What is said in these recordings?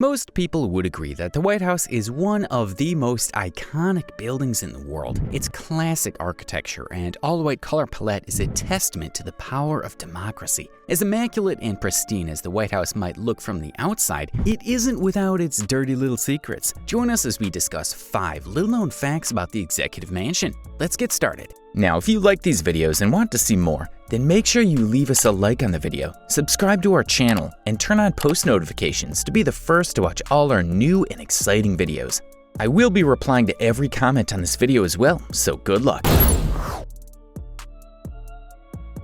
Most people would agree that the White House is one of the most iconic buildings in the world. Its classic architecture and all-white color palette is a testament to the power of democracy. As immaculate and pristine as the White House might look from the outside, it isn't without its dirty little secrets. Join us as we discuss 5 little-known facts about the Executive Mansion. Let's get started. Now, if you like these videos and want to see more, then make sure you leave us a like on the video, subscribe to our channel, and turn on post notifications to be the first to watch all our new and exciting videos. I will be replying to every comment on this video as well, so good luck.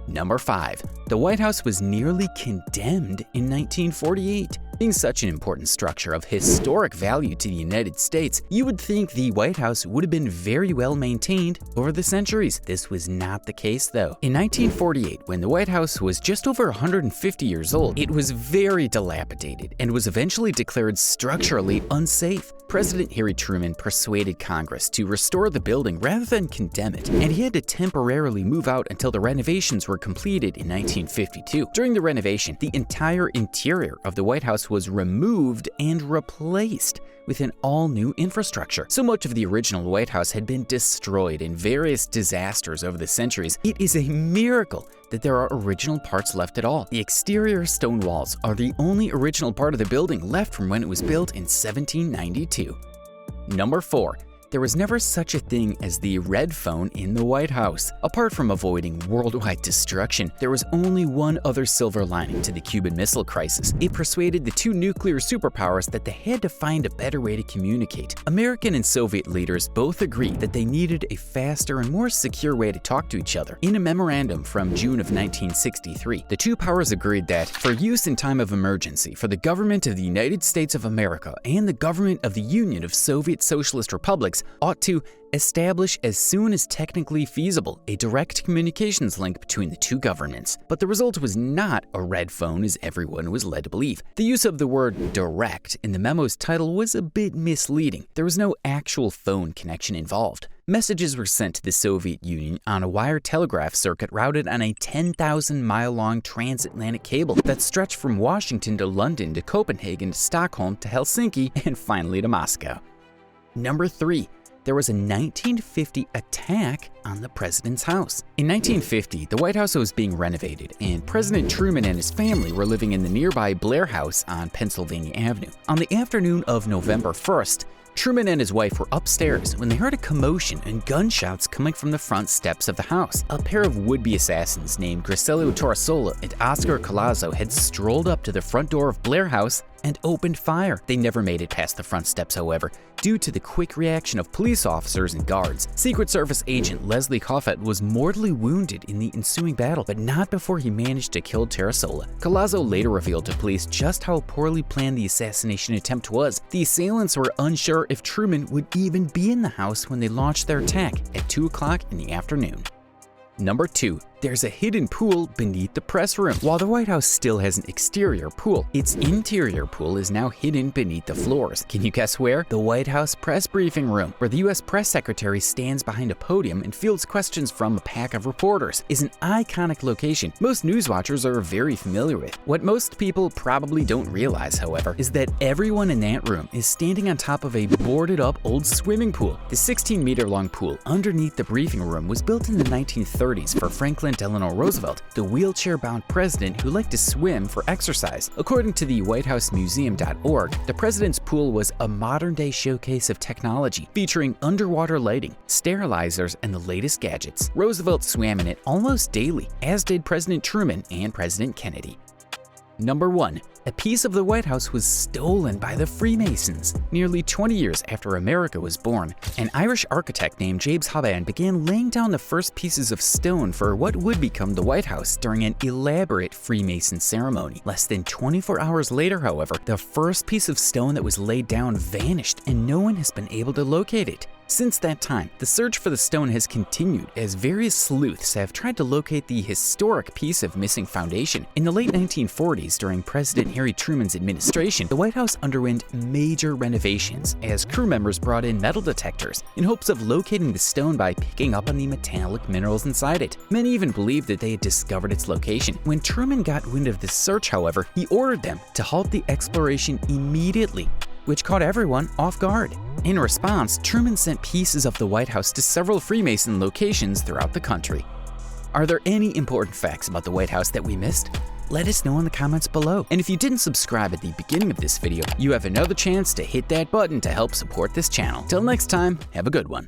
Number 5. The White House was nearly condemned in 1948. Being such an important structure of historic value to the United States, you would think the White House would have been very well maintained over the centuries. This was not the case though. In 1948, when the White House was just over 150 years old, it was very dilapidated and was eventually declared structurally unsafe. President Harry Truman persuaded Congress to restore the building rather than condemn it, and he had to temporarily move out until the renovations were completed in 1952. During the renovation, the entire interior of the White House was removed and replaced with an all-new infrastructure. So much of the original White House had been destroyed in various disasters over the centuries. It is a miracle that there are original parts left at all. The exterior stone walls are the only original part of the building left from when it was built in 1792. Number 4. There was never such a thing as the red phone in the White House. Apart from avoiding worldwide destruction, there was only one other silver lining to the Cuban Missile Crisis. It persuaded the 2 nuclear superpowers that they had to find a better way to communicate. American and Soviet leaders both agreed that they needed a faster and more secure way to talk to each other. In a memorandum from June of 1963, the 2 powers agreed that, for use in time of emergency for the government of the United States of America and the government of the Union of Soviet Socialist Republics, ought to establish as soon as technically feasible a direct communications link between the 2 governments. But the result was not a red phone as everyone was led to believe. The use of the word direct in the memo's title was a bit misleading. There was no actual phone connection involved. Messages were sent to the Soviet Union on a wire telegraph circuit routed on a 10,000-mile-long transatlantic cable that stretched from Washington to London to Copenhagen to Stockholm to Helsinki and finally to Moscow. Number 3. There was a 1950 attack on the president's house. In 1950, the White House was being renovated, and President Truman and his family were living in the nearby Blair House on Pennsylvania Avenue. On the afternoon of November 1st, Truman and his wife were upstairs when they heard a commotion and gunshots coming from the front steps of the house. A pair of would-be assassins named Griselio Torresola and Oscar Collazo had strolled up to the front door of Blair House and opened fire. They never made it past the front steps, however, due to the quick reaction of police officers and guards. Secret Service agent Leslie Coffett was mortally wounded in the ensuing battle, but not before he managed to kill Torresola. Collazo later revealed to police just how poorly planned the assassination attempt was. The assailants were unsure if Truman would even be in the house when they launched their attack at 2 o'clock in the afternoon. Number 2. There's a hidden pool beneath the press room. While the White House still has an exterior pool, its interior pool is now hidden beneath the floors. Can you guess where? The White House press briefing room, where the U.S. press secretary stands behind a podium and fields questions from a pack of reporters, is an iconic location most news watchers are very familiar with. What most people probably don't realize, however, is that everyone in that room is standing on top of a boarded-up old swimming pool. The 16-meter-long pool underneath the briefing room was built in the 1930s for Franklin Delano Roosevelt, the wheelchair-bound president who liked to swim for exercise. According to the WhiteHouseMuseum.org, the president's pool was a modern-day showcase of technology, featuring underwater lighting, sterilizers, and the latest gadgets. Roosevelt swam in it almost daily, as did President Truman and President Kennedy. Number 1. A piece of the White House was stolen by the Freemasons. Nearly 20 years after America was born, an Irish architect named James Hobban began laying down the first pieces of stone for what would become the White House during an elaborate Freemason ceremony. Less than 24 hours later, however, the first piece of stone that was laid down vanished and no one has been able to locate it. Since that time, the search for the stone has continued as various sleuths have tried to locate the historic piece of missing foundation. In the late 1940s, during President Harry Truman's administration, the White House underwent major renovations as crew members brought in metal detectors in hopes of locating the stone by picking up on the metallic minerals inside it. Many even believed that they had discovered its location. When Truman got wind of this search, however, he ordered them to halt the exploration immediately, which caught everyone off guard. In response, Truman sent pieces of the White House to several Freemason locations throughout the country. Are there any important facts about the White House that we missed? Let us know in the comments below. And if you didn't subscribe at the beginning of this video, you have another chance to hit that button to help support this channel. Till next time, have a good one.